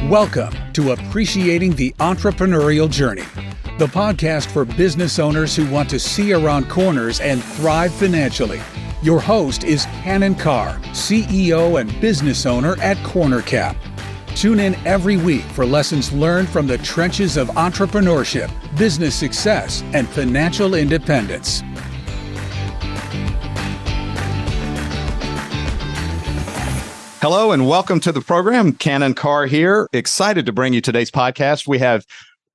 Welcome to Appreciating the Entrepreneurial Journey, the podcast for business owners who want to see around corners and thrive financially. Your host is Cannon Carr, CEO and business owner at CornerCap. Tune in every week for lessons learned from the trenches of entrepreneurship, business success, and financial independence. Hello and welcome to the program. Cannon Carr here. Excited to bring you today's podcast. We have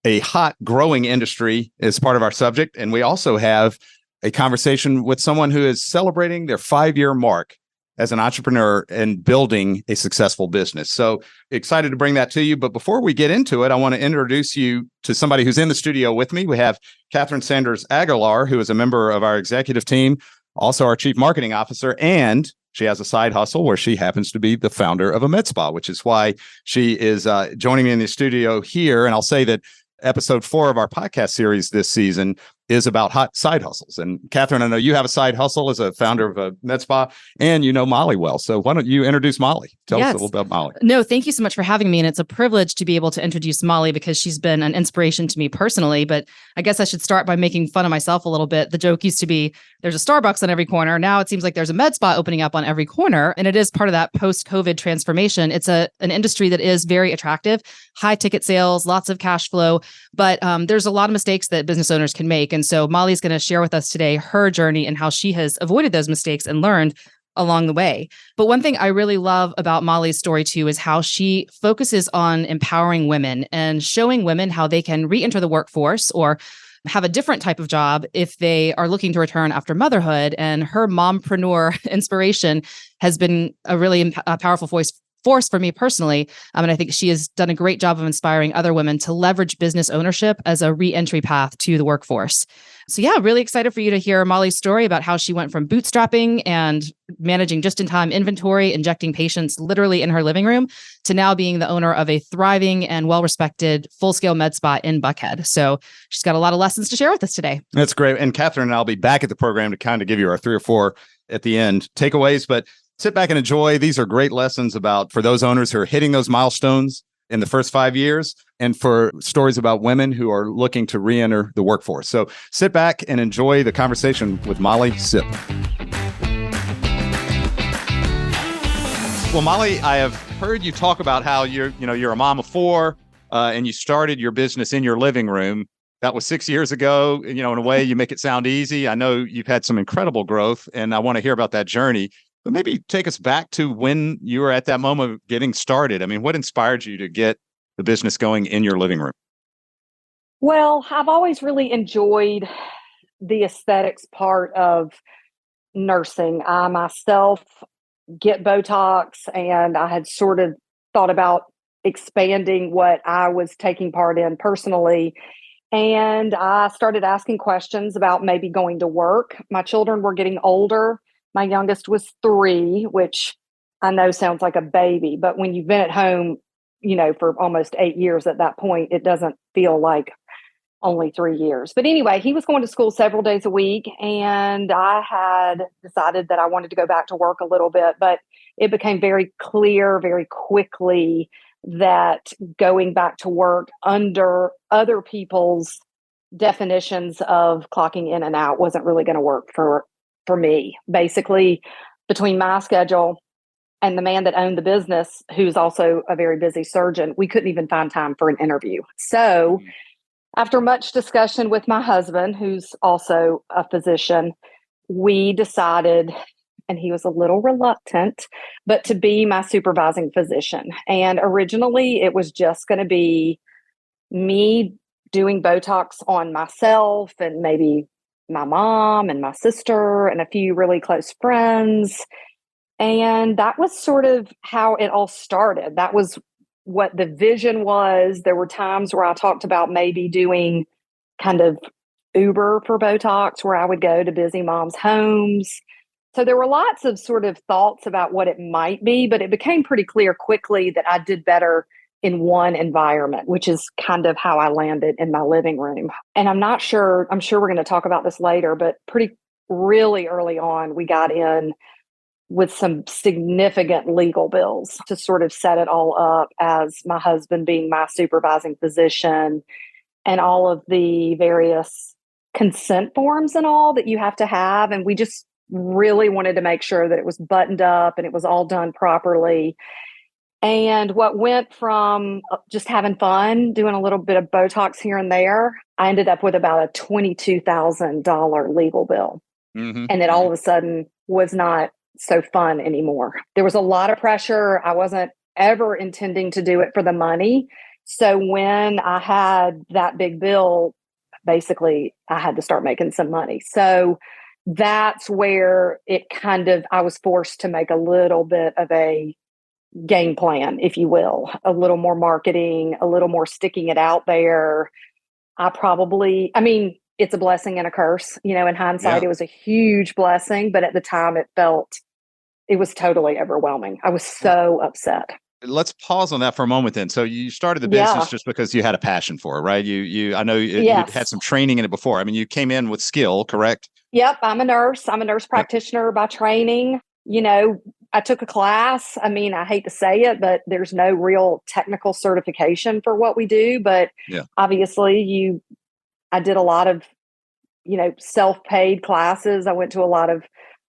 a hot growing industry as part of our subject, and we also have a conversation with someone who is celebrating their 5-year mark as an entrepreneur and building a successful business. So excited to bring that to you. But before we get into it, I want to introduce you to somebody who's in the studio with me. We have Catherine Sanders Aguilar, who is a member of our executive team, also our chief marketing officer, and she has a side hustle where she happens to be the founder of a med spa, which is why she is joining me in the studio here. And I'll say that episode 4 of our podcast series this season is about hot side hustles. And Catherine, I know you have a side hustle as a founder of a med spa, and you know Molly well. So why don't you introduce Molly? Tell us a little bit about Molly. No, thank you so much for having me. And it's a privilege to be able to introduce Molly because she's been an inspiration to me personally. But I guess I should start by making fun of myself a little bit. The joke used to be there's a Starbucks on every corner. Now it seems like there's a med spa opening up on every corner. And it is part of that post-COVID transformation. It's an industry that is very attractive, high ticket sales, lots of cash flow, but there's a lot of mistakes that business owners can make. And so Molly's going to share with us today her journey and how she has avoided those mistakes and learned along the way. But one thing I really love about Molly's story too is how she focuses on empowering women and showing women how they can re-enter the workforce or have a different type of job if they are looking to return after motherhood. And her mompreneur inspiration has been a really powerful force for me personally. And I think she has done a great job of inspiring other women to leverage business ownership as a re-entry path to the workforce. So yeah, really excited for you to hear Molly's story about how she went from bootstrapping and managing just-in-time inventory, injecting patients literally in her living room, to now being the owner of a thriving and well-respected full-scale med spa in Buckhead. So she's got a lot of lessons to share with us today. That's great. And Catherine and I'll be back at the program to kind of give you our 3 or 4 at the end takeaways, but sit back and enjoy. These are great lessons about for those owners who are hitting those milestones in the first 5 years, and for stories about women who are looking to re-enter the workforce. So sit back and enjoy the conversation with Molly Sipp. Well, Molly, I have heard you talk about how you're a mom of 4, and you started your business in your living room. That was 6 years ago. In a way, you make it sound easy. I know you've had some incredible growth, and I want to hear about that journey. But maybe take us back to when you were at that moment of getting started. I mean, what inspired you to get the business going in your living room? Well, I've always really enjoyed the aesthetics part of nursing. I myself get Botox, and I had sort of thought about expanding what I was taking part in personally. And I started asking questions about maybe going to work. My children were getting older. My youngest was 3, which I know sounds like a baby, but when you've been at home, for almost 8 years at that point, it doesn't feel like only 3 years. But anyway, he was going to school several days a week, and I had decided that I wanted to go back to work a little bit, but it became very clear very quickly that going back to work under other people's definitions of clocking in and out wasn't really going to work for me. Basically, between my schedule and the man that owned the business, who's also a very busy surgeon, we couldn't even find time for an interview. So after much discussion with my husband, who's also a physician, we decided, and he was a little reluctant, but to be my supervising physician. And originally it was just going to be me doing Botox on myself and maybe my mom and my sister and a few really close friends. And that was sort of how it all started. That was what the vision was. There were times where I talked about maybe doing kind of Uber for Botox, where I would go to busy moms' homes. So there were lots of sort of thoughts about what it might be, but it became pretty clear quickly that I did better in one environment, which is kind of how I landed in my living room. And I'm sure we're going to talk about this later, but really early on, we got in with some significant legal bills to sort of set it all up, as my husband being my supervising physician and all of the various consent forms and all that you have to have. And we just really wanted to make sure that it was buttoned up and it was all done properly. And what went from just having fun, doing a little bit of Botox here and there, I ended up with about a $22,000 legal bill. Mm-hmm. And it all of a sudden was not so fun anymore. There was a lot of pressure. I wasn't ever intending to do it for the money. So when I had that big bill, basically I had to start making some money. So that's where I was forced to make a little bit of a game plan, if you will, a little more marketing, a little more sticking it out there. It's a blessing and a curse. In hindsight, It was a huge blessing, but at the time it was totally overwhelming. I was so upset. Let's pause on that for a moment then. So you started the business just because you had a passion for it, right? I know you had some training in it before. I mean, you came in with skill, correct? Yep. I'm a nurse. I'm a nurse practitioner by training. I took a class. I hate to say it, but there's no real technical certification for what we do. But obviously I did a lot of, self-paid classes. I went to a lot of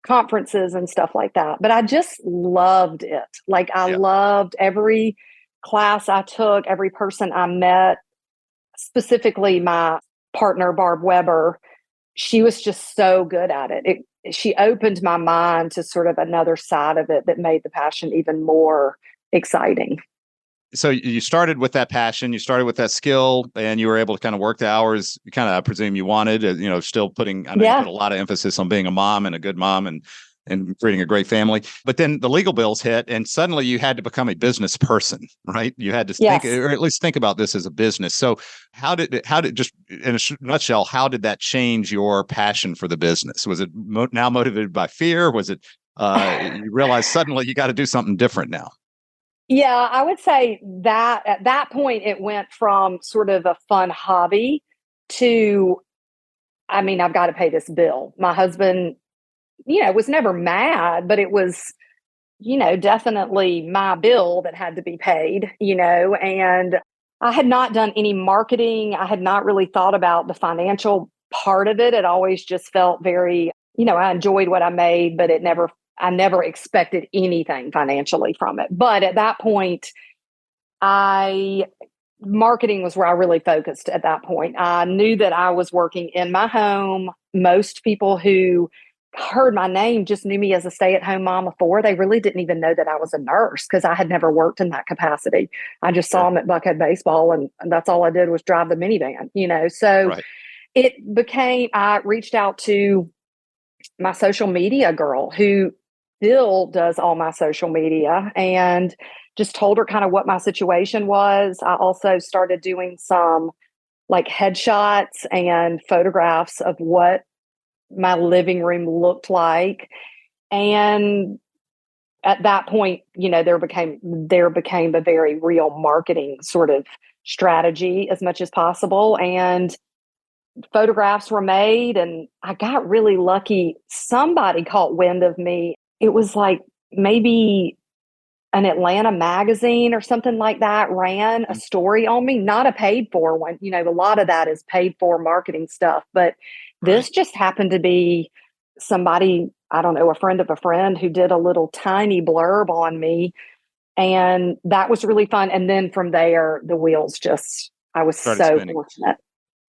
conferences and stuff like that. But I just loved it. Like I loved every class I took, every person I met, specifically my partner, Barb Weber. She was just so good at it. She opened my mind to sort of another side of it that made the passion even more exciting. So you started with that passion, you started with that skill, and you were able to kind of work the hours, I presume you wanted, still putting, you put a lot of emphasis on being a mom and a good mom and creating a great family. But then the legal bills hit and suddenly you had to become a business person, right? You had to think, or at least think about this as a business. So how did just in a nutshell, how did that change your passion for the business? Was it now motivated by fear? Was it, you realized suddenly you got to do something different now? Yeah, I would say that at that point, it went from sort of a fun hobby to, I've got to pay this bill. My husband, was never mad, but it was, definitely my bill that had to be paid, and I had not done any marketing. I had not really thought about the financial part of it. It always just felt very, I enjoyed what I made, but I never expected anything financially from it. But at that point, marketing was where I really focused at that point. I knew that I was working in my home. Most people who heard my name just knew me as a stay-at-home mom of four. They really didn't even know that I was a nurse because I had never worked in that capacity. I just saw them at Buckhead Baseball, and that's all I did was drive the minivan, So I reached out to my social media girl who still does all my social media and just told her kind of what my situation was. I also started doing some like headshots and photographs of what my living room looked like. And at that point, there became a very real marketing sort of strategy as much as possible. And photographs were made and I got really lucky. Somebody caught wind of me. It was like maybe an Atlanta magazine or something like that ran a story on me, not a paid for one. A lot of that is paid for marketing stuff, but this just happened to be somebody, I don't know, a friend of a friend who did a little tiny blurb on me. And that was really fun. And then from there, the wheels I was so fortunate.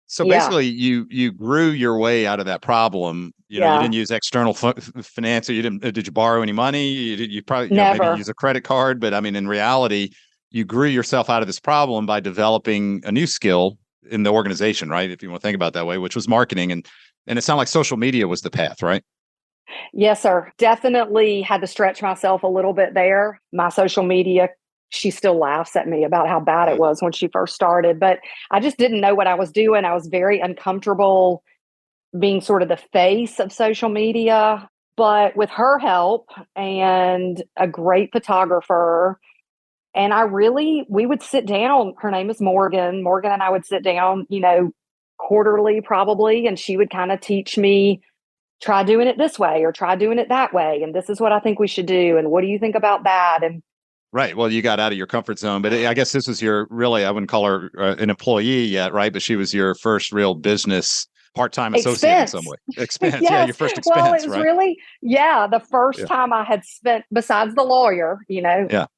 So basically, you grew your way out of that problem. You didn't use external finance. Did you borrow any money? You probably maybe use a credit card. But in reality, you grew yourself out of this problem by developing a new skill in the organization, right? If you want to think about it that way, which was marketing. And it sounded like social media was the path, right? Yes, sir. Definitely had to stretch myself a little bit there. My social media, she still laughs at me about how bad it was when she first started, but I just didn't know what I was doing. I was very uncomfortable being sort of the face of social media, but with her help and a great photographer, and we would sit down. Her name is Morgan. Morgan and I would sit down, quarterly probably, and she would kind of teach me try doing it this way or try doing it that way. And this is what I think we should do. And what do you think about that? And Right. Well, you got out of your comfort zone, but I guess this was your really, I wouldn't call her an employee yet, right? But she was your first real business part-time associate in some way. Expense. Yes. Yeah, your first expense, well, it was right? really, the first time I had spent, besides the lawyer,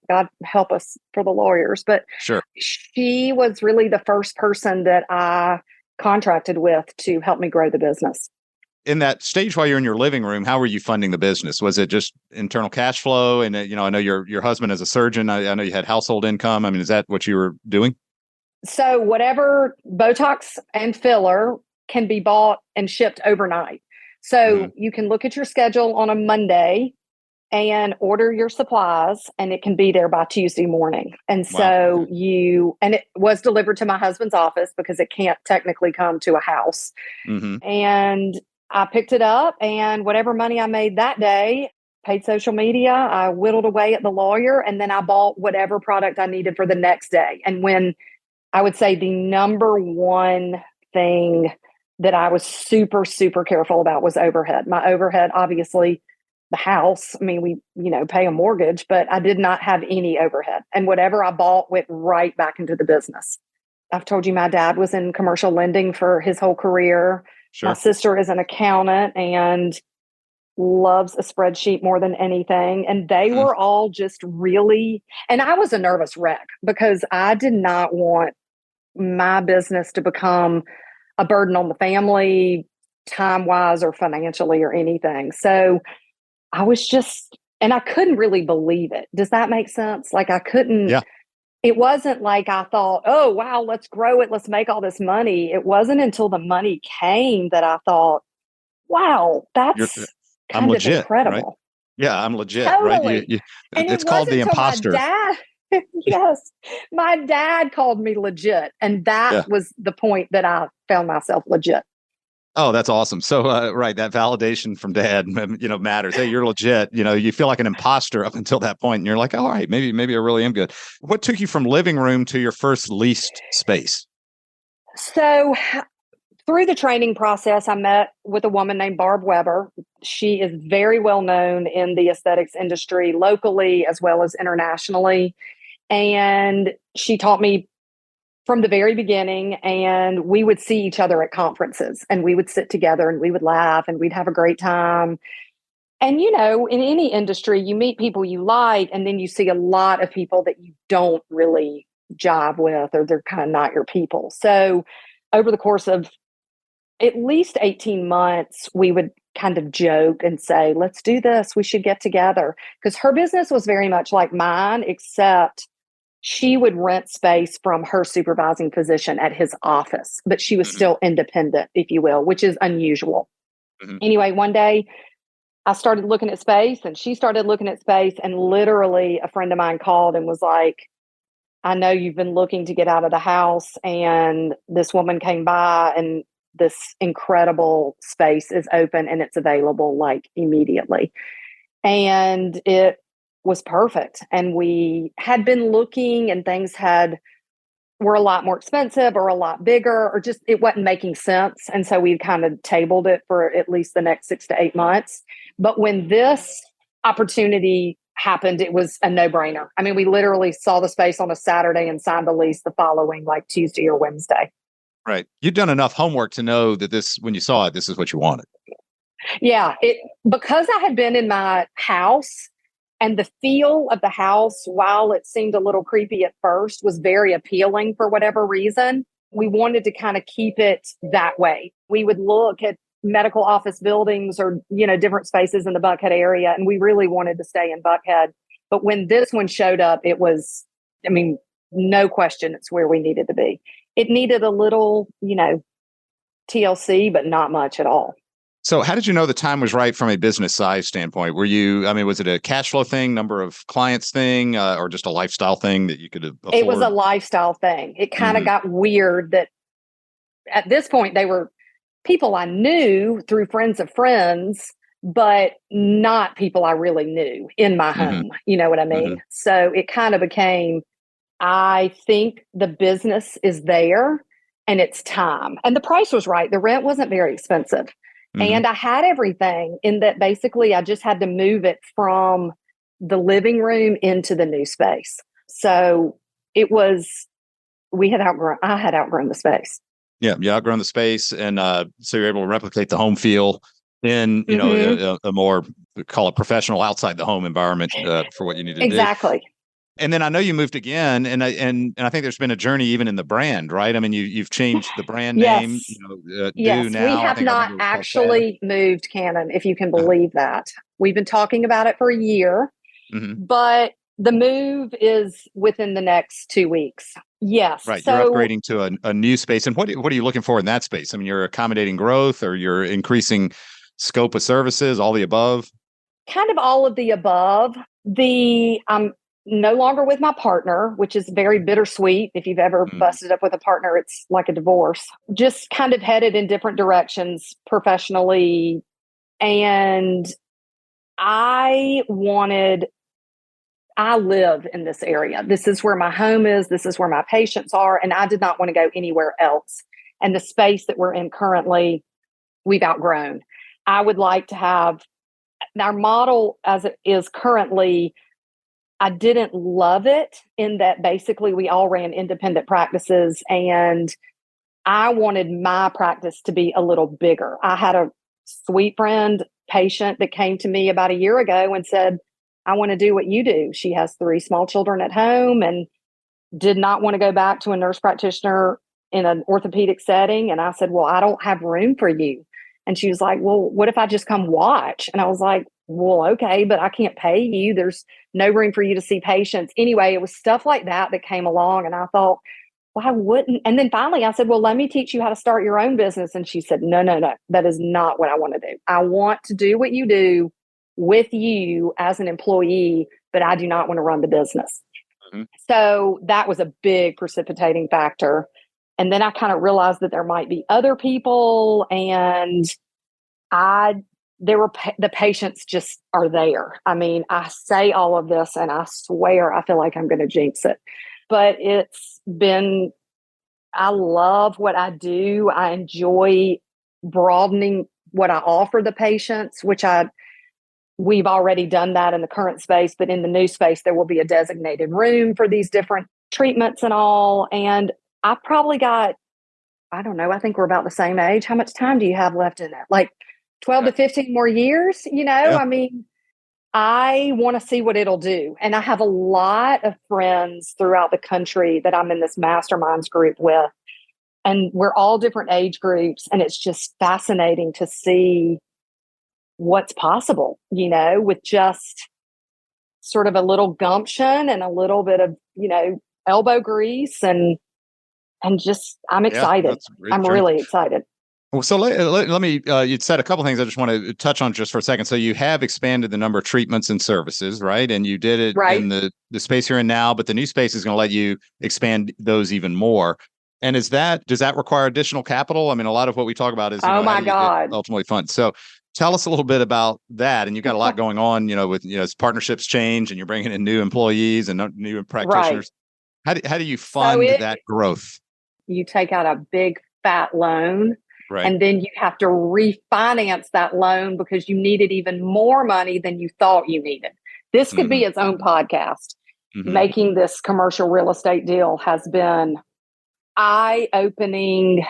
God help us for the lawyers, but sure. She was really the first person that I contracted with to help me grow the business. In that stage while you're in your living room, how were you funding the business? Was it just internal cash flow? And, I know your husband is a surgeon. I know you had household income. I mean, is that what you were doing? So whatever Botox and filler can be bought and shipped overnight. So you can look at your schedule on a Monday and order your supplies, and it can be there by Tuesday morning. And so and it was delivered to my husband's office because it can't technically come to a house. And I picked it up, and whatever money I made that day, paid social media, I whittled away at the lawyer, and then I bought whatever product I needed for the next day. And when I would say the number one thing that I was super, super careful about was overhead. My overhead, obviously, the house, I mean, we, pay a mortgage, but I did not have any overhead. And whatever I bought went right back into the business. I've told you my dad was in commercial lending for his whole career. Sure. My sister is an accountant and loves a spreadsheet more than anything. And they were all just really, and I was a nervous wreck because I did not want my business to become a burden on the family, time-wise or financially or anything. So I was just, and I couldn't really believe it. Does that make sense? Like I couldn't, it wasn't like I thought, oh, wow, let's grow it. Let's make all this money. It wasn't until the money came that I thought, wow, that's kind of incredible. Right? Yeah, I'm legit, totally. right? And it's called the imposter. My dad, yes, my dad called me legit. And that was the point that I found myself legit. Oh, that's awesome. So, that validation from dad, matters. Hey, you're legit. You feel like an imposter up until that point, and you're like, all right, maybe I really am good. What took you from living room to your first leased space? So, through the training process, I met with a woman named Barb Weber. She is very well known in the aesthetics industry, locally as well as internationally. And she taught me from the very beginning, and we would see each other at conferences, and we would sit together and we would laugh and we'd have a great time. And, in any industry, you meet people you like, and then you see a lot of people that you don't really jive with, or they're kind of not your people. So over the course of at least 18 months, we would kind of joke and say, let's do this. We should get together. Because her business was very much like mine, except she would rent space from her supervising position at his office, but she was still independent, if you will, which is unusual. Anyway, one day I started looking at space and she started looking at space, and literally a friend of mine called and was like, I know you've been looking to get out of the house, and this woman came by and this incredible space is open and it's available like immediately. And it was perfect. And we had been looking, and things were a lot more expensive or a lot bigger, or just it wasn't making sense. And so we kind of tabled it for at least the next 6 to 8 months. But when this opportunity happened, it was a no-brainer. I mean, we literally saw the space on a Saturday and signed the lease the following Tuesday or Wednesday. Right. You'd done enough homework to know that when you saw it, this is what you wanted. Yeah. Because I had been in my house, and the feel of the house, while it seemed a little creepy at first, was very appealing for whatever reason. We wanted to kind of keep it that way. We would look at medical office buildings or, different spaces in the Buckhead area, and we really wanted to stay in Buckhead. But when this one showed up, it was, no question, it's where we needed to be. It needed a little, TLC, but not much at all. So how did you know the time was right from a business size standpoint? Was it a cash flow thing, number of clients thing, or just a lifestyle thing that you could afford? It was a lifestyle thing. It kind of got weird that at this point they were people I knew through friends of friends, but not people I really knew in my home. You know what I mean? So it kind of became, I think the business is there and it's time. And the price was right. The rent wasn't very expensive. And I had everything in that. Basically, I just had to move it from the living room into the new space. So it was, I had outgrown the space. Yeah, you outgrown the space, and so you're able to replicate the home feel in, a more, call it professional, outside the home environment for what you need to do. Exactly. And then I know you moved again, and I think there's been a journey even in the brand, right? I mean, you've changed the brand name. Yes, now. we have not actually moved, Canon, if you can believe that. We've been talking about it for a year, but the move is within the next 2 weeks. Yes. Right. So, you're upgrading to a new space. And what are you looking for in that space? I mean, you're accommodating growth, or you're increasing scope of services, all the above? Kind of all of the above. I'm no longer with my partner, which is very bittersweet. If you've ever busted up with a partner, it's like a divorce. Just kind of headed in different directions professionally. And I live in this area. This is where my home is. This is where my patients are. And I did not want to go anywhere else. And the space that we're in currently, we've outgrown. I would like to have our model as it is currently. I didn't love it in that basically we all ran independent practices, and I wanted my practice to be a little bigger. I had a sweet friend patient that came to me about a year ago and said, I want to do what you do. She has 3 small children at home and did not want to go back to a nurse practitioner in an orthopedic setting. And I said, well, I don't have room for you. And she was like, well, what if I just come watch? And I was like, well, okay, but I can't pay you. There's no room for you to see patients. Anyway, it was stuff like that came along. And I thought, why wouldn't? And then finally I said, well, let me teach you how to start your own business. And she said, no, that is not what I want to do. I want to do what you do with you as an employee, but I do not want to run the business. So that was a big precipitating factor. And then I kind of realized that there might be other people, and the patients just are there. I mean, I say all of this and I swear I feel like I'm going to jinx it, but I love what I do. I enjoy broadening what I offer the patients, which we've already done that in the current space, but in the new space, there will be a designated room for these different treatments and all. And I've probably got, I don't know, I think we're about the same age. How much time do you have left in that? Like 12 to 15 more years, I mean, I want to see what it'll do. And I have a lot of friends throughout the country that I'm in this masterminds group with, and we're all different age groups. And it's just fascinating to see what's possible, with just sort of a little gumption and a little bit of, elbow grease and just, I'm excited. I'm really excited. Well, so let me, you said a couple of things I just want to touch on just for a second. So you have expanded the number of treatments and services, right? And you did it in the space you're in now, but the new space is going to let you expand those even more. And does that require additional capital? I mean, a lot of what we talk about is, oh my God, ultimately fund. So tell us a little bit about that. And you've got a lot going on, with, as partnerships change and you're bringing in new employees and new practitioners. Right. How do you fund that growth? You take out a big fat loan. Right. And then you have to refinance that loan because you needed even more money than you thought you needed. This could be its own podcast. Making this commercial real estate deal has been eye-opening,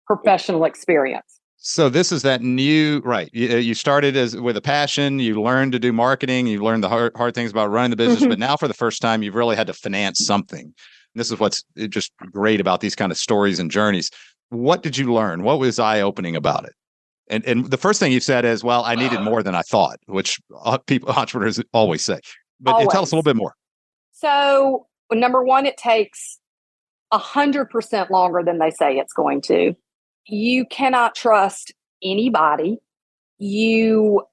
professional experience. So this is that new, right? You started with a passion. You learned to do marketing. You learned the hard things about running the business. But now for the first time, you've really had to finance something. And this is what's just great about these kind of stories and journeys. What did you learn? What was eye-opening about it? And the first thing you said is, well, I needed more than I thought, which entrepreneurs always say. But tell us a little bit more. So, number one, it takes 100% longer than they say it's going to. You cannot trust anybody. You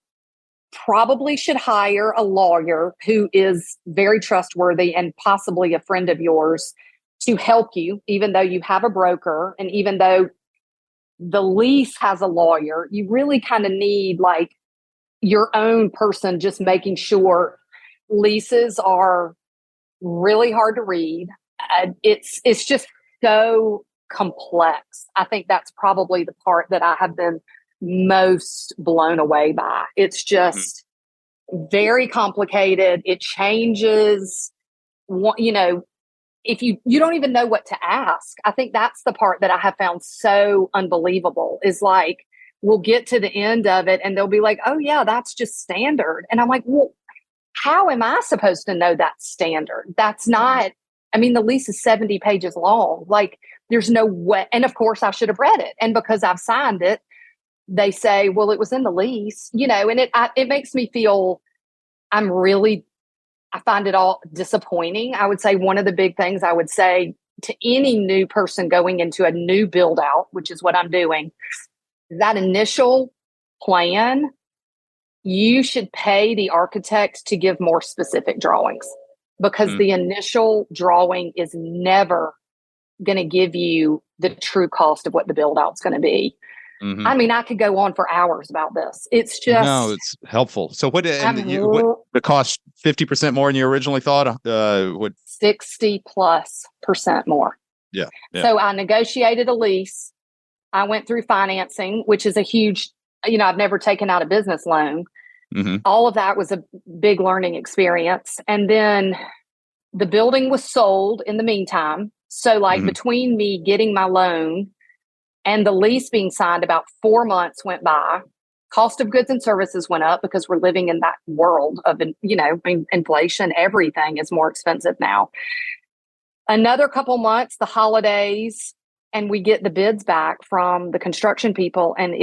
probably should hire a lawyer who is very trustworthy and possibly a friend of yours to help you, even though you have a broker and even though the lease has a lawyer. You really kind of need your own person just making sure. Leases are really hard to read. It's just so complex. I think that's probably the part that I have been most blown away by. It's just very complicated. It changes, if you don't even know what to ask. I think that's the part that I have found so unbelievable is like, we'll get to the end of it and they'll be like, oh yeah, that's just standard. And I'm like, well, how am I supposed to know that's standard? That's not, the lease is 70 pages long. Like there's no way. And of course I should have read it. And because I've signed it, they say, well, it was in the lease, and it makes me feel I find it all disappointing. I would say one of the big things I would say to any new person going into a new build out, which is what I'm doing, that initial plan, you should pay the architect to give more specific drawings because the initial drawing is never going to give you the true cost of what the build out's going to be. I could go on for hours about this. It's just it's helpful. So what the cost 50% more than you originally thought? 60+% more. Yeah. So I negotiated a lease. I went through financing, which is a huge, I've never taken out a business loan. All of that was a big learning experience. And then the building was sold in the meantime. So between me getting my loan and the lease being signed, about 4 months went by. Cost of goods and services went up because we're living in that world of, inflation. Everything is more expensive now. Another couple months, the holidays, and we get the bids back from the construction people, and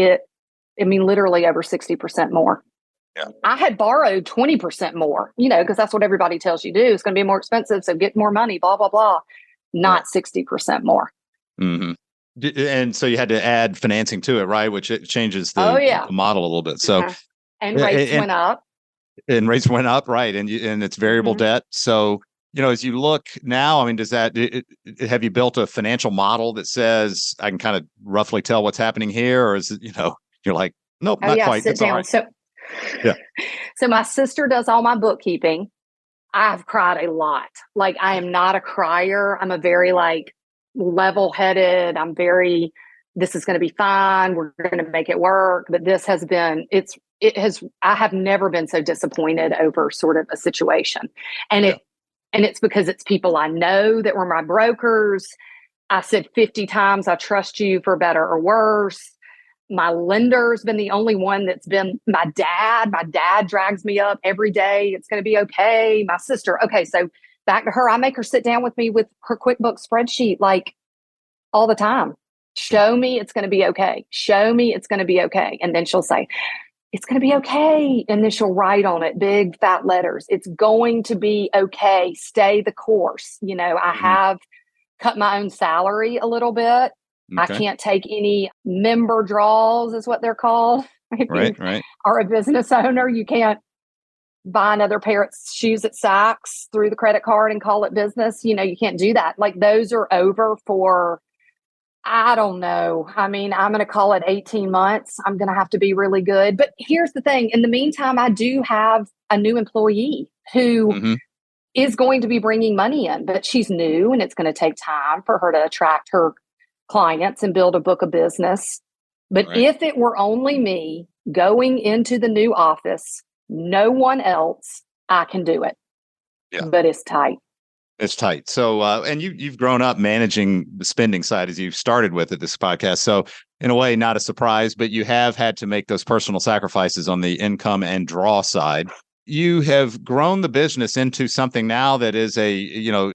literally over 60% more. Yeah. I had borrowed 20% more, because that's what everybody tells you to do. It's going to be more expensive, so get more money, blah, blah, blah. Not 60% more. And so you had to add financing to it, right? Which it changes the model a little bit. So and rates went up. And rates went up, right? And it's variable debt. So as you look now, have you built a financial model that says I can kind of roughly tell what's happening here, or is it you're like, nope, not quite. Sit down. Right. So my sister does all my bookkeeping. I've cried a lot. Like I am not a crier. I'm a very level-headed. This is going to be fine. We're going to make it work. But this has been, I have never been so disappointed over sort of a situation. And it's because it's people I know that were my brokers. I said 50 times, I trust you for better or worse. My lender's been the only one that's been my dad. My dad drags me up every day. It's going to be okay. My sister. Okay. So back to her. I make her sit down with me with her QuickBooks spreadsheet, all the time. Show me it's going to be okay. Show me it's going to be okay. And then she'll say, it's going to be okay. And then she'll write on it, big fat letters. It's going to be okay. Stay the course. I have cut my own salary a little bit. Okay. I can't take any member draws is what they're called. If you are a business owner, you can't buy another pair of shoes at Saks through the credit card and call it business. You can't do that. Those are over for, I don't know. I'm going to call it 18 months. I'm going to have to be really good. But here's the thing. In the meantime, I do have a new employee who is going to be bringing money in, but she's new and it's going to take time for her to attract her clients and build a book of business. But if it were only me going into the new office, no one else, I can do it. Yeah. But it's tight. It's tight. So, and you've grown up managing the spending side as you started with at this podcast. So in a way, not a surprise, but you have had to make those personal sacrifices on the income and draw side. You have grown the business into something now that is a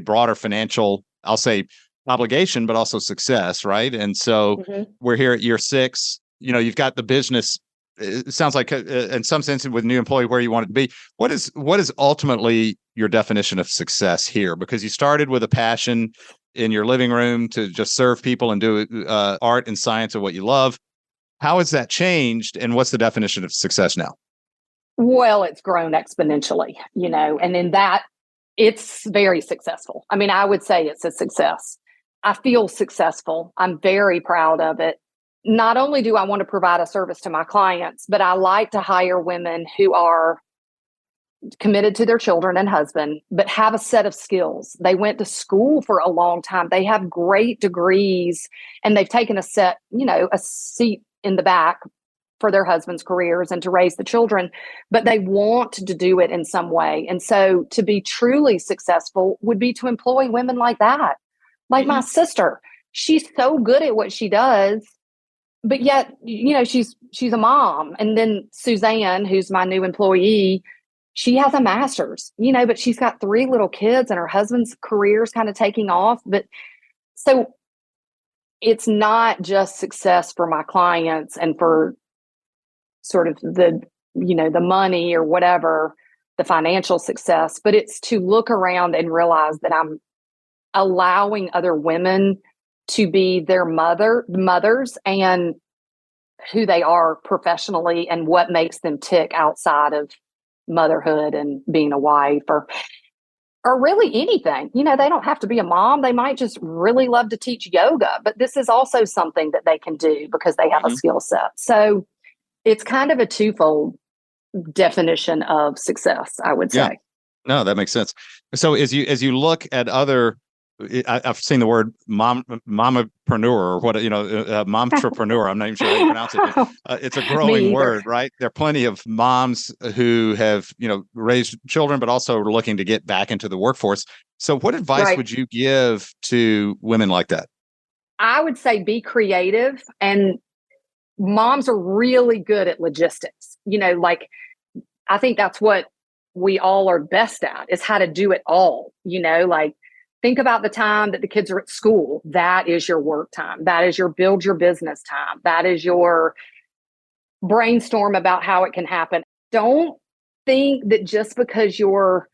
broader financial, I'll say, obligation, but also success, right? And so we're here at year 6. You've got the business. It sounds like, in some sense, with new employee where you want it to be. What is ultimately your definition of success here? Because you started with a passion in your living room to just serve people and do art and science of what you love. How has that changed, and what's the definition of success now? Well, it's grown exponentially, and in that, it's very successful. I would say it's a success. I feel successful. I'm very proud of it. Not only do I want to provide a service to my clients, but I like to hire women who are committed to their children and husband, but have a set of skills. They went to school for a long time. They have great degrees, and they've taken a seat in the back for their husband's careers and to raise the children, but they want to do it in some way. And so to be truly successful would be to employ women like that. Like my sister, she's so good at what she does, but yet, she's a mom. And then Suzanne, who's my new employee, she has a master's, but she's got 3 little kids and her husband's career is kind of taking off. But so it's not just success for my clients and for sort of the money or whatever, the financial success, but it's to look around and realize that I'm allowing other women to be their mothers and who they are professionally and what makes them tick outside of motherhood and being a wife or really anything. They don't have to be a mom. They might just really love to teach yoga, but this is also something that they can do because they have a skill set. So it's kind of a twofold definition of success, I would say. Yeah. No, that makes sense. So as you look at other, I've seen the word mompreneur or momtrepreneur. I'm not even sure how you pronounce it. It's a growing word, right? There are plenty of moms who have, raised children, but also are looking to get back into the workforce. So what advice would you give to women like that? I would say be creative, and moms are really good at logistics. I think that's what we all are best at, is how to do it all. Think about the time that the kids are at school. That is your work time. That is your build your business time. That is your brainstorm about how it can happen. Don't think that just because you're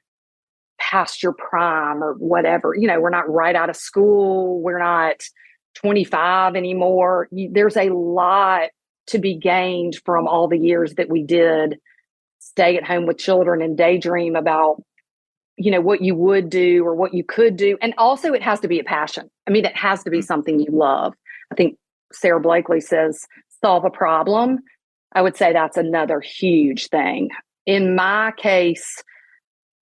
past your prime or whatever, we're not right out of school, we're not 25 anymore. There's a lot to be gained from all the years that we did stay at home with children and daydream about what you would do or what you could do. And also it has to be a passion. I mean, it has to be something you love. I think Sarah Blakely says, solve a problem. I would say that's another huge thing. In my case,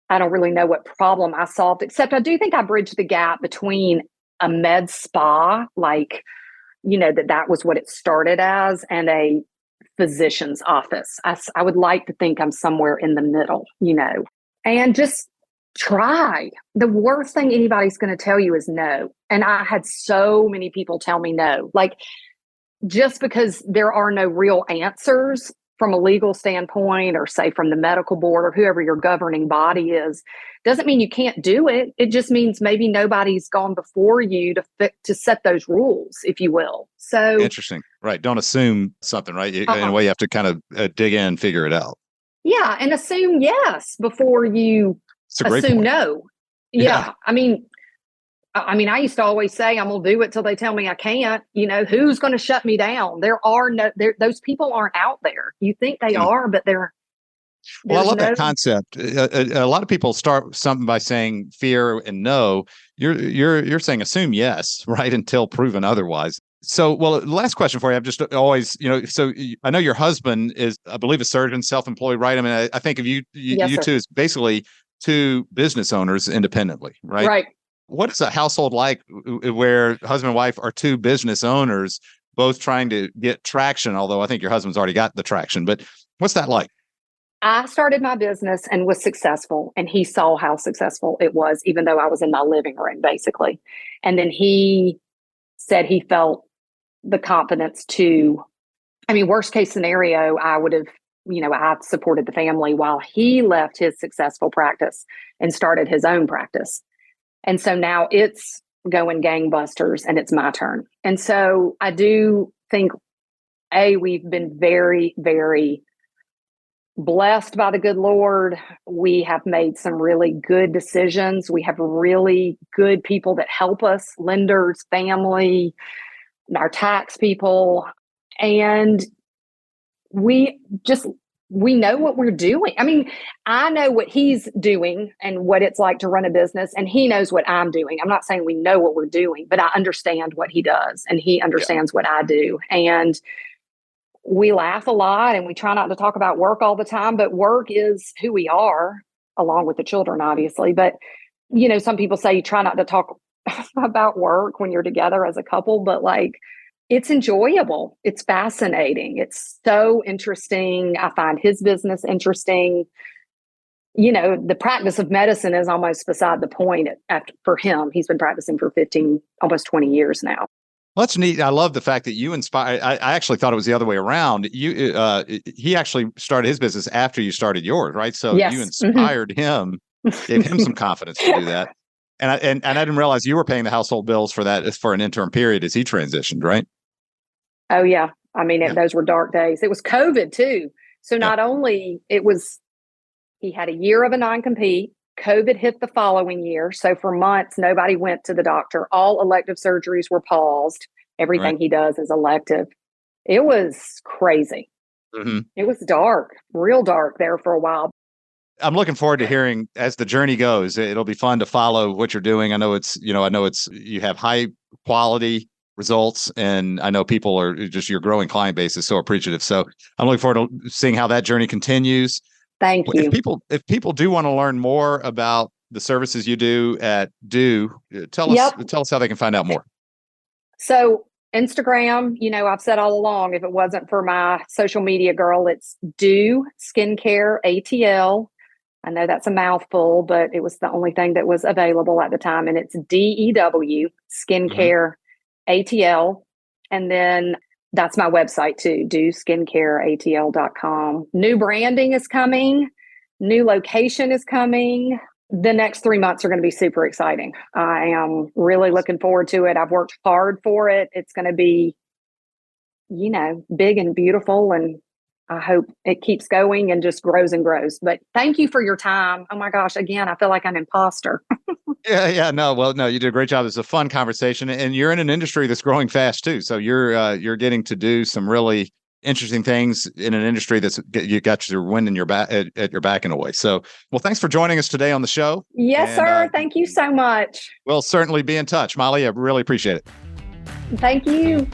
I don't really know what problem I solved, except I do think I bridged the gap between a med spa, that was what it started as, and a physician's office. I would like to think I'm somewhere in the middle, and just try. The worst thing anybody's going to tell you is no. And I had so many people tell me no. Just because there are no real answers from a legal standpoint, or say from the medical board or whoever your governing body is, doesn't mean you can't do it. It just means maybe nobody's gone before you to set those rules, if you will. So interesting, right? Don't assume something, right? In a way, you have to kind of dig in and figure it out. Yeah, and assume yes before you assume no. Yeah. I mean, I used to always say, I'm going to do it till they tell me I can't. Who's going to shut me down? Those people aren't out there. You think they are, but they're. Well, I love that concept. A lot of people start something by saying fear and no. You're saying assume yes, right? Until proven otherwise. So, well, last question for you. I've just always, so I know your husband is, I believe, a surgeon, self-employed, right? I mean, I think of you two as basically two business owners independently, right? Right. What is a household like where husband and wife are two business owners, both trying to get traction? Although I think your husband's already got the traction, but what's that like? I started my business and was successful, and he saw how successful it was, even though I was in my living room, basically. And then he said he felt the confidence worst case scenario, I would have, I supported the family while he left his successful practice and started his own practice. And so now it's going gangbusters and it's my turn. And so I do think, we've been very, very blessed by the good Lord. We have made some really good decisions. We have really good people that help us, lenders, family, our tax people. And we know what we're doing. I mean, I know what he's doing and what it's like to run a business, and he knows what I'm doing. I'm not saying we know what we're doing, but I understand what he does, and he understands what I do. And we laugh a lot, and we try not to talk about work all the time, but work is who we are. along with the children, obviously. But, some people say you try not to talk about work when you're together as a couple, but like, it's enjoyable. It's fascinating. It's so interesting. I find his business interesting. The practice of medicine is almost beside the point for him. He's been practicing for 15, almost 20 years now. Well, that's neat. I love the fact that you inspired. I actually thought it was the other way around. He actually started his business after you started yours, right? So Yes. You inspired him, gave him some confidence to do that. And I didn't realize you were paying the household bills for that for an interim period as he transitioned, right? Oh yeah. I mean, those were dark days. It was COVID too. So not only he had a year of a non-compete. COVID hit the following year. So for months, nobody went to the doctor. All elective surgeries were paused. Everything he does is elective. It was crazy. Mm-hmm. It was dark, real dark there for a while. I'm looking forward to hearing as the journey goes. It'll be fun to follow what you're doing. I know you have high quality results, and I know people are just, your growing client base is so appreciative. So I'm looking forward to seeing how that journey continues. Thank you. If people do want to learn more about the services you do at tell us how they can find out more. So Instagram, I've said all along, if it wasn't for my social media girl, it's Do Skincare ATL. I know that's a mouthful, but it was the only thing that was available at the time. And it's DEW Skincare ATL. And then that's my website too, doskincareatl.com. New branding is coming. New location is coming. The next 3 months are going to be super exciting. I am really looking forward to it. I've worked hard for it. It's going to be, big and beautiful. And I hope it keeps going and just grows and grows. But thank you for your time. Oh my gosh. Again, I feel like an imposter. Yeah. No, you did a great job. It's a fun conversation, and you're in an industry that's growing fast too. So you're getting to do some really interesting things in an industry that's you got your wind in your back at your back in a way. So, well, thanks for joining us today on the show. Yes, sir. Thank you so much. We'll certainly be in touch, Molly. I really appreciate it. Thank you.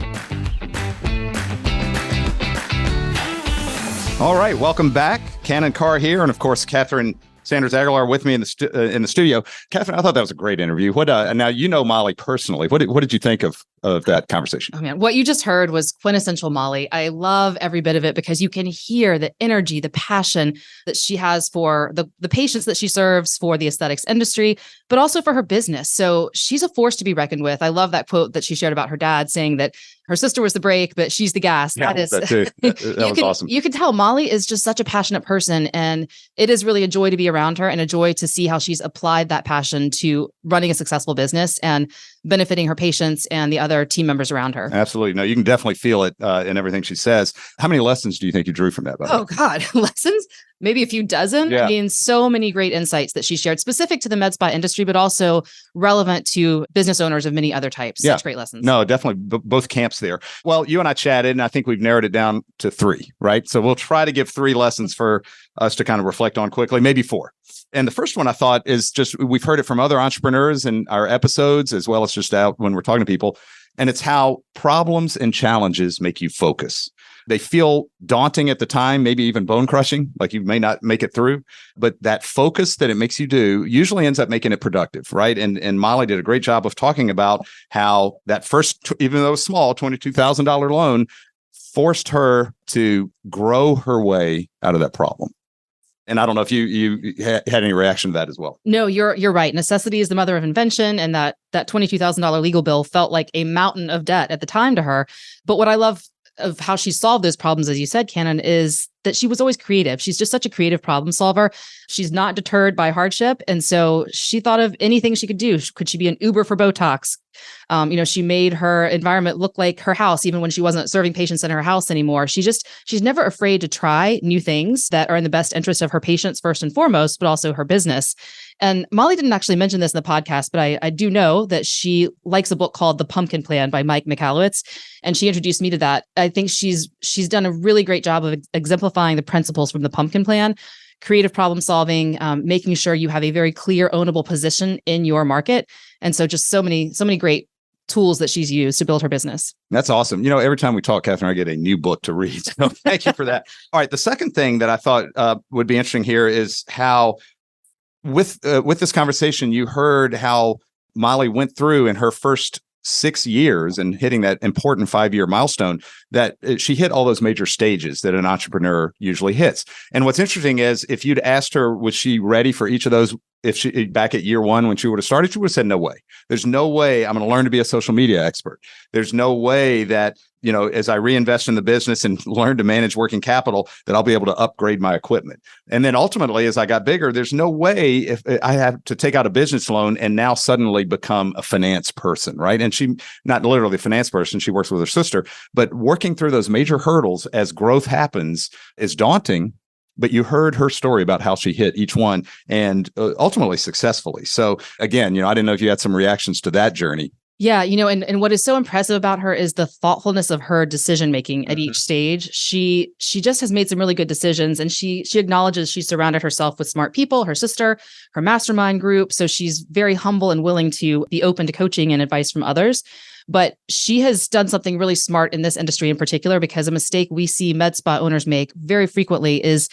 All right, welcome back. Cannon Carr here, and of course, Catherine Sanders Aguilar with me in the studio. Catherine, I thought that was a great interview. Now you know Molly personally. What did you think of that conversation? Oh man, what you just heard was quintessential Molly. I love every bit of it because you can hear the energy, the passion that she has for the patients that she serves, for the aesthetics industry, but also for her business. So she's a force to be reckoned with. I love that quote that she shared about her dad saying that her sister was the brake, but she's the gas. Yeah, that too. That was awesome. You can tell Molly is just such a passionate person, and it is really a joy to be around her and a joy to see how she's applied that passion to running a successful business and benefiting her patients and the other team members around her. Absolutely. No, you can definitely feel it in everything she says. How many lessons do you think you drew from that? Oh God, lessons? Maybe a few dozen. Yeah. I mean, so many great insights that she shared specific to the med spa industry, but also relevant to business owners of many other types. Yeah. Such great lessons. No, definitely both camps there. Well, you and I chatted, and I think we've narrowed it down to 3, right? So we'll try to give 3 lessons for us to kind of reflect on quickly, maybe 4. And the first one I thought is just, we've heard it from other entrepreneurs in our episodes, as well as just out when we're talking to people. And it's how problems and challenges make you focus. They feel daunting at the time, maybe even bone crushing, like you may not make it through, but that focus that it makes you do usually ends up making it productive, right? And Molly did a great job of talking about how that first, even though it was small, $22,000 loan forced her to grow her way out of that problem. And I don't know if you had any reaction to that as well. No, you're right. Necessity is the mother of invention, and that $22,000 legal bill felt like a mountain of debt at the time to her. But what I love of how she solved those problems, as you said, Cannon, is that she was always creative. She's just such a creative problem solver. She's not deterred by hardship. And so she thought of anything she could do. Could she be an Uber for Botox? She made her environment look like her house, even when she wasn't serving patients in her house anymore. She's never afraid to try new things that are in the best interest of her patients first and foremost, but also her business. And Molly didn't actually mention this in the podcast, but I do know that she likes a book called The Pumpkin Plan by Mike Michalowicz. And she introduced me to that. I think she's done a really great job of exemplifying the principles from the Pumpkin Plan: creative problem solving, making sure you have a very clear, ownable position in your market. And so just so many great tools that she's used to build her business. That's awesome. Every time we talk, Catherine, I get a new book to read. So thank you for that. All right. The second thing that I thought would be interesting here is how with this conversation, you heard how Molly went through in her first 6 years and hitting that important 5-year milestone, that she hit all those major stages that an entrepreneur usually hits. And what's interesting is, if you'd asked her, was she ready for each of those? If she back at year one, when she would have started, she would have said, no way. There's no way I'm going to learn to be a social media expert. There's no way that, as I reinvest in the business and learn to manage working capital, that I'll be able to upgrade my equipment. And then ultimately, as I got bigger, there's no way if I have to take out a business loan and now suddenly become a finance person, right? And she, not literally a finance person, she works with her sister, but working through those major hurdles as growth happens is daunting. But you heard her story about how she hit each one and ultimately successfully. So again, I didn't know if you had some reactions to that journey. Yeah, and what is so impressive about her is the thoughtfulness of her decision making at each stage. She just has made some really good decisions, and she acknowledges she surrounded herself with smart people, her sister, her mastermind group. So she's very humble and willing to be open to coaching and advice from others. But she has done something really smart in this industry in particular, because a mistake we see med spa owners make very frequently is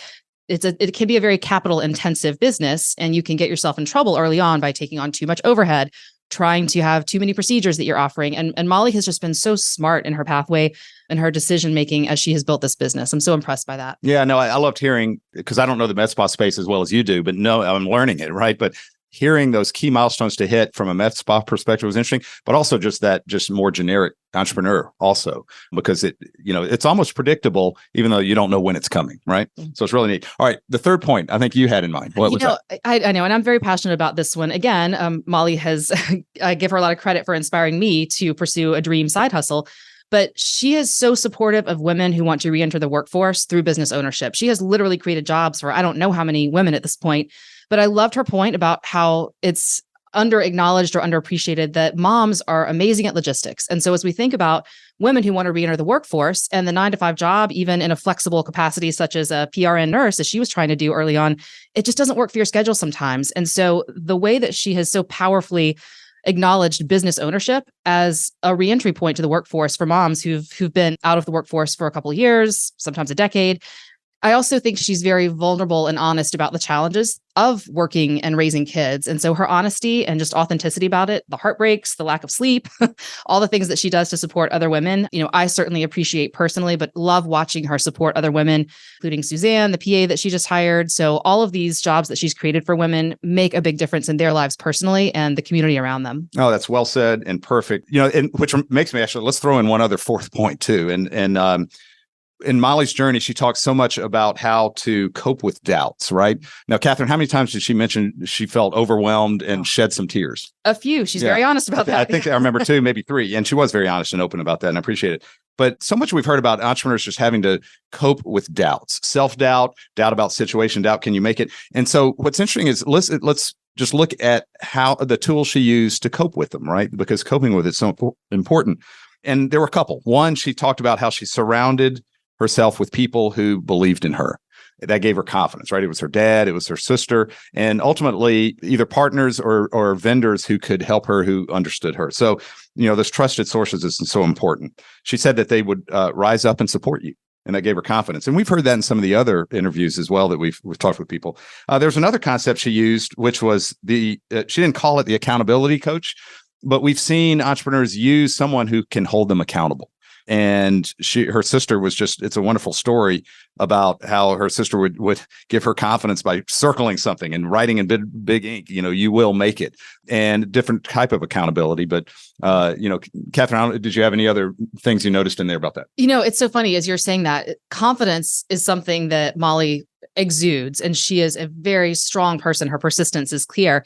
it can be a very capital intensive business, and you can get yourself in trouble early on by taking on too much overhead, trying to have too many procedures that you're offering. And Molly has just been so smart in her pathway and her decision making as she has built this business. I'm so impressed by that. Yeah, no, I loved hearing, because I don't know the med spa space as well as you do, but no, I'm learning it, right? But hearing those key milestones to hit from a med spa perspective was interesting, but also just more generic entrepreneur also, because it's almost predictable, even though you don't know when it's coming, right? So it's really neat. All right, the third point I think you had in mind. What was that? I know, and I'm very passionate about this one. Again, Molly has, I give her a lot of credit for inspiring me to pursue a dream side hustle. But she is so supportive of women who want to reenter the workforce through business ownership. She has literally created jobs for I don't know how many women at this point. But I loved her point about how it's under-acknowledged or underappreciated that moms are amazing at logistics. And so as we think about women who want to reenter the workforce and the 9-to-5 job, even in a flexible capacity such as a PRN nurse, as she was trying to do early on, it just doesn't work for your schedule sometimes. And so the way that she has so powerfully acknowledged business ownership as a reentry point to the workforce for moms who've been out of the workforce for a couple of years, sometimes a decade. I also think she's very vulnerable and honest about the challenges of working and raising kids. And so her honesty and just authenticity about it, the heartbreaks, the lack of sleep, all the things that she does to support other women, I certainly appreciate personally, but love watching her support other women, including Suzanne, the PA that she just hired. So all of these jobs that she's created for women make a big difference in their lives personally and the community around them. Oh, that's well said and perfect. And which makes me actually, let's throw in one other fourth point too. And in Molly's journey, she talks so much about how to cope with doubts, right? Now, Catherine, how many times did she mention she felt overwhelmed and shed some tears? A few. She's very honest about that. I think I remember 2, maybe 3. And she was very honest and open about that. And I appreciate it. But so much we've heard about entrepreneurs just having to cope with doubts, self-doubt, doubt about situation, doubt, can you make it? And so what's interesting is let's just look at how the tools she used to cope with them, right? Because coping with it's so important. And there were a couple. One, she talked about how she surrounded herself with people who believed in her. That gave her confidence, right? It was her dad, it was her sister, and ultimately either partners or vendors who could help her, who understood her. So, those trusted sources is so important. She said that they would rise up and support you, and that gave her confidence. And we've heard that in some of the other interviews as well that we've talked with people. There's another concept she used, which was she didn't call it the accountability coach, but we've seen entrepreneurs use someone who can hold them accountable. And her sister was it's a wonderful story about how her sister would give her confidence by circling something and writing in big ink, you will make it, and different type of accountability. But, Catherine, did you have any other things you noticed in there about that? It's so funny as you're saying that confidence is something that Molly exudes, and she is a very strong person. Her persistence is clear.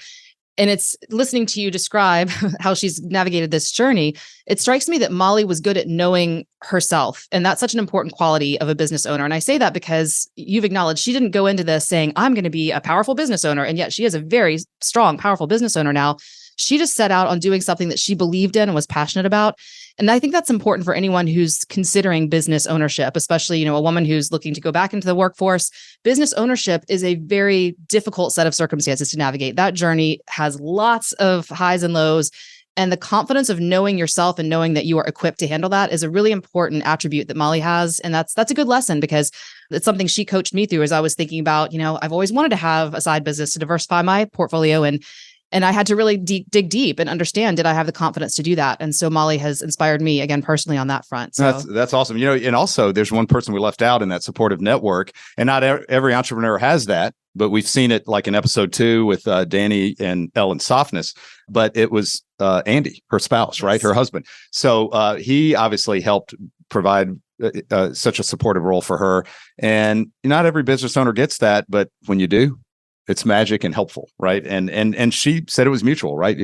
And it's listening to you describe how she's navigated this journey. It strikes me that Molly was good at knowing herself. And that's such an important quality of a business owner. And I say that because you've acknowledged she didn't go into this saying, I'm going to be a powerful business owner. And yet she is a very strong, powerful business owner now. She just set out on doing something that she believed in and was passionate about. And I think that's important for anyone who's considering business ownership, especially, a woman who's looking to go back into the workforce. Business ownership is a very difficult set of circumstances to navigate. That journey has lots of highs and lows. And the confidence of knowing yourself and knowing that you are equipped to handle that is a really important attribute that Molly has. And that's a good lesson, because it's something she coached me through as I was thinking about, I've always wanted to have a side business to diversify my portfolio. And I had to really dig deep and understand, did I have the confidence to do that? And so Molly has inspired me, again, personally on that front. So that's awesome. And also there's one person we left out in that supportive network, and not every entrepreneur has that, but we've seen it like in episode 2 with Danny and Ellen Softness, but it was Andy, her spouse, right? Her husband. So he obviously helped provide such a supportive role for her. And not every business owner gets that, but when you do, it's magic and helpful, right? And she said it was mutual, right?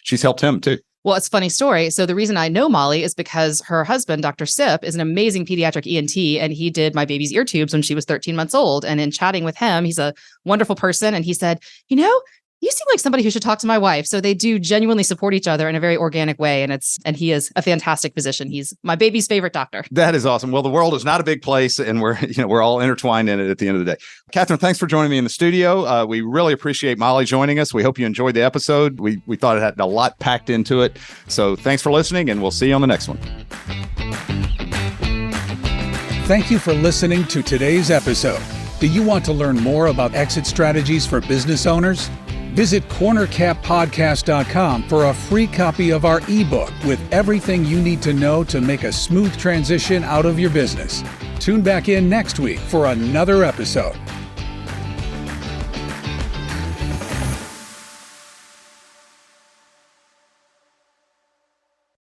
She's helped him too. Well, it's a funny story. So the reason I know Molly is because her husband, Dr. Sipp, is an amazing pediatric ENT, and he did my baby's ear tubes when she was 13 months old. And in chatting with him, he's a wonderful person. And he said, you seem like somebody who should talk to my wife. So they do genuinely support each other in a very organic way. And he is a fantastic physician. He's my baby's favorite doctor. That is awesome. Well, the world is not a big place, and we're all intertwined in it at the end of the day. Catherine, thanks for joining me in the studio. We really appreciate Molly joining us. We hope you enjoyed the episode. We thought it had a lot packed into it. So thanks for listening, and we'll see you on the next one. Thank you for listening to today's episode. Do you want to learn more about exit strategies for business owners? Visit cornercappodcast.com for a free copy of our ebook with everything you need to know to make a smooth transition out of your business. Tune back in next week for another episode.